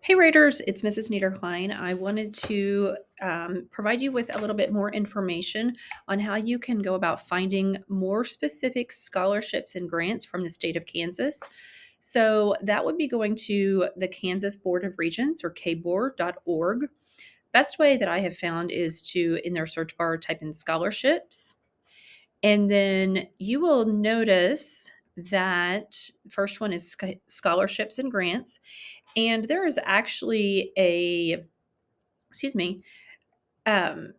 Hey Raiders, it's Mrs. Niederklein. I wanted to provide you with a little bit more information on how you can go about finding more specific scholarships and grants from the state of Kansas. So that would be going to the Kansas Board of Regents or KBOR.org. Best way that I have found is to, in their search bar, type in scholarships. And then you will notice that first one is scholarships and grants. And there is actually excuse me, um,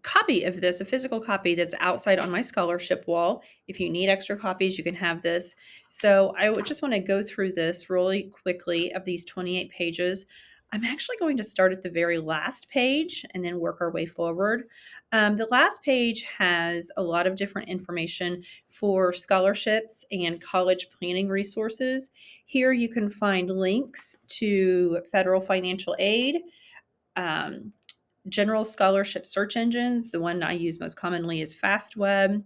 copy of this, a physical copy that's outside on my scholarship wall. If you need extra copies, you can have this. So I would just want to go through this really quickly of these 28 pages. I'm actually going to start at the very last page and then work our way forward. The last page has a lot of different information for scholarships and college planning resources. Here you can find links to federal financial aid, um, general scholarship search engines. The one I use most commonly is FastWeb.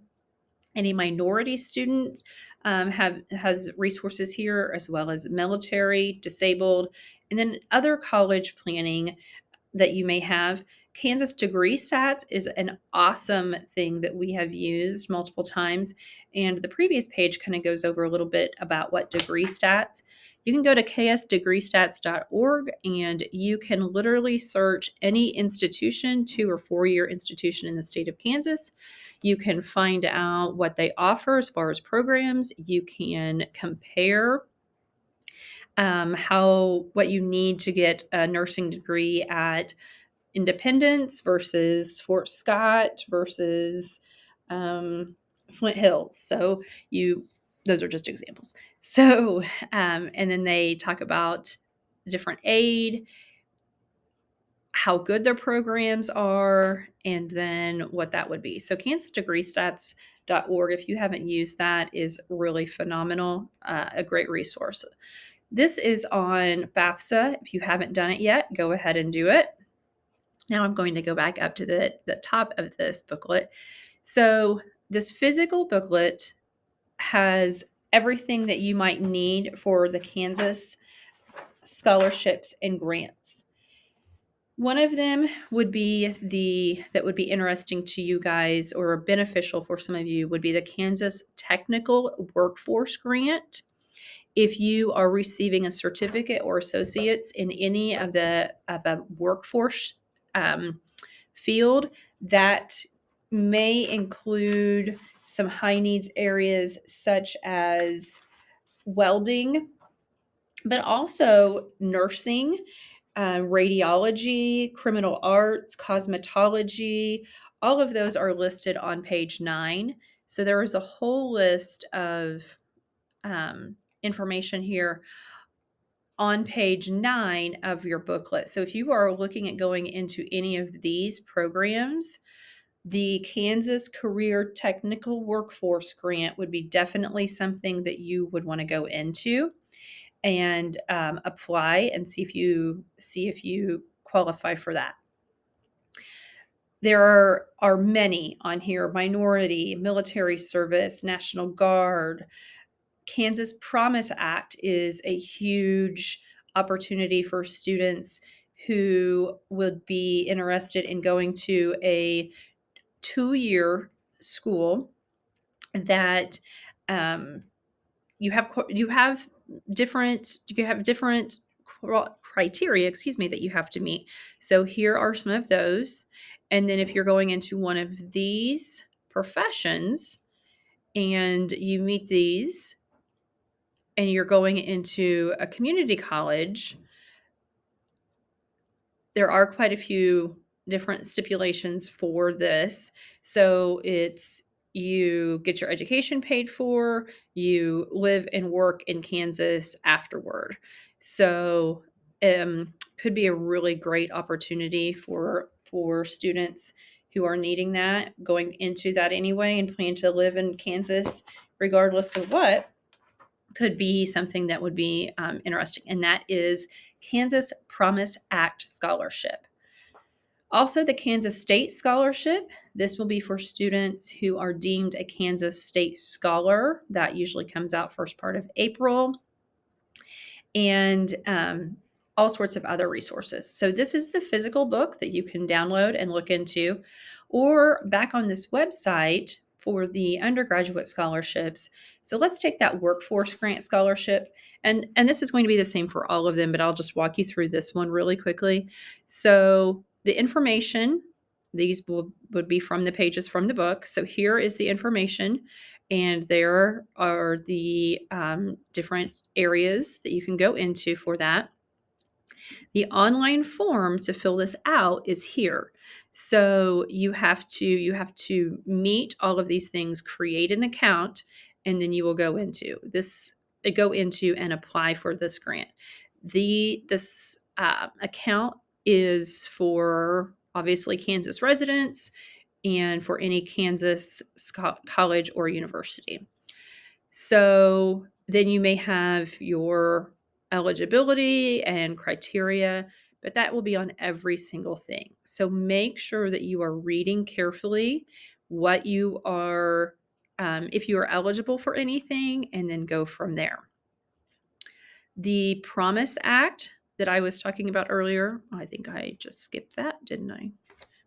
Any minority student has resources here, as well as military, disabled, and then other college planning that you may have. Kansas Degree Stats is an awesome thing that we have used multiple times. And the previous page kind of goes over a little bit about what degree stats. You can go to ksdegreestats.org and you can literally search any institution, 2 or 4 year institution in the state of Kansas. You can find out what they offer as far as programs. You can compare what you need to get a nursing degree at Independence versus Fort Scott versus Flint Hills. So those are just examples. So, and then they talk about different aid, how good their programs are, and then what that would be. So kansasdegreestats.org, if you haven't used that, is really phenomenal, a great resource. This is on FAFSA. If you haven't done it yet, go ahead and do it. Now I'm going to go back up to the top of this booklet. So this physical booklet has everything that you might need for the Kansas scholarships and grants. One of them would be that would be interesting to you guys or beneficial for some of you would be the Kansas Technical Workforce Grant. If you are receiving a certificate or associates in any of a workforce field, that may include some high needs areas such as welding, but also nursing, radiology, criminal arts, cosmetology. All of those are listed on page 9. So there is a whole list of information here on page 9 of your booklet. So if you are looking at going into any of these programs, the Kansas Career Technical Workforce Grant would be definitely something that you would want to go into and apply and see if you qualify for that. There are many on here: minority, military service, National Guard. Kansas Promise Act is a huge opportunity for students who would be interested in going to a 2-year school that you have different criteria, that you have to meet. So here are some of those. And then if you're going into one of these professions and you meet these and you're going into a community college, there are quite a few different stipulations for this. So it's you get your education paid for, you live and work in Kansas afterward. So could be a really great opportunity for students who are needing that, going into that anyway and plan to live in Kansas regardless of what. Could be something that would be interesting, and that is Kansas Promise Act Scholarship. Also, the Kansas State Scholarship. This will be for students who are deemed a Kansas State Scholar. That usually comes out first part of April. And all sorts of other resources. So this is the physical book that you can download and look into, or back on this website for the undergraduate scholarships. So let's take that workforce grant scholarship, and this is going to be the same for all of them, but I'll just walk you through this one really quickly. So the information, would be from the pages from the book. So here is the information, and there are the different areas that you can go into for that. The online form to fill this out is here. So you have to meet all of these things, create an account, and then you will go into and apply for this grant. This account is for obviously Kansas residents and for any Kansas college or university. So then you may have your eligibility and criteria, but that will be on every single thing. So make sure that you are reading carefully what you are, if you are eligible for anything, and then go from there. The Promise Act that I was talking about earlier, I think I just skipped that, didn't I?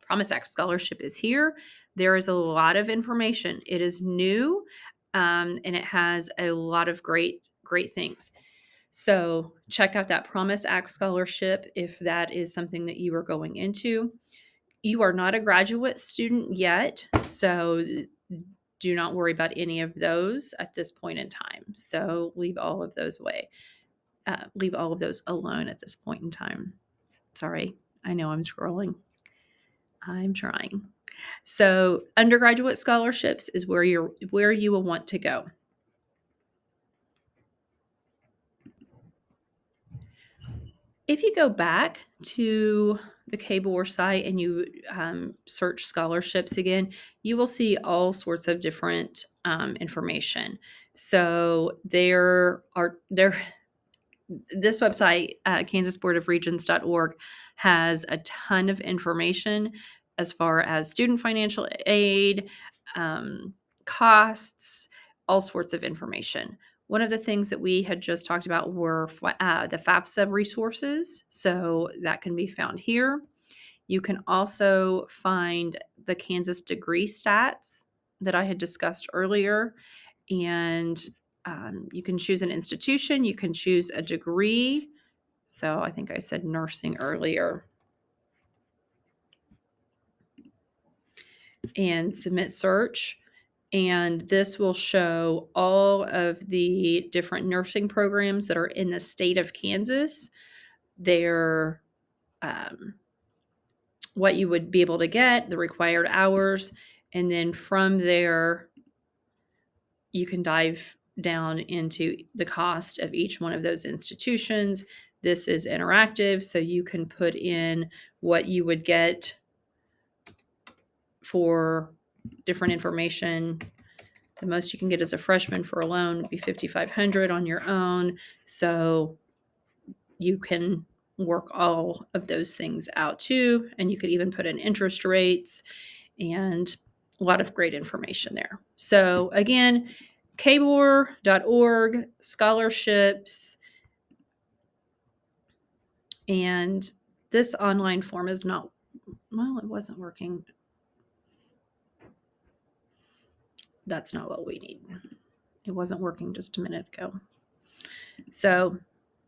Promise Act scholarship is here. There is a lot of information. It is new, and it has a lot of great things. So check out that Promise Act scholarship if that is something that you are going into. You are not a graduate student yet, so do not worry about any of those at this point in time. So leave all of those alone at this point in time. Sorry, I know I'm scrolling. I'm trying. So undergraduate scholarships is where you will want to go. If you go back to the KBOR site and you search scholarships again, you will see all sorts of different information. So this website, kansasboardofregents.org, has a ton of information as far as student financial aid, costs, all sorts of information. One of the things that we had just talked about were the FAFSA resources. So that can be found here. You can also find the Kansas degree stats that I had discussed earlier. And you can choose an institution, you can choose a degree. So I think I said nursing earlier. And submit search. And this will show all of the different nursing programs that are in the state of Kansas. Their what you would be able to get, the required hours, and then from there you can dive down into the cost of each one of those institutions. This is interactive, so you can put in what you would get for different information. The most you can get as a freshman for a loan would be $5,500 on your own. So you can work all of those things out too. And you could even put in interest rates and a lot of great information there. So again, KBOR.org, scholarships, and this online form is not, well, it wasn't working. That's not what we need. It wasn't working just a minute ago. So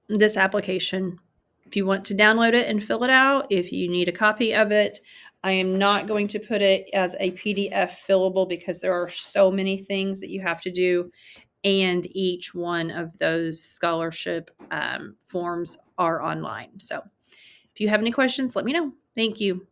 this application, if you want to download it and fill it out, if you need a copy of it, I am not going to put it as a PDF fillable because there are so many things that you have to do, and each one of those scholarship forms are online. So if you have any questions, let me know. Thank you.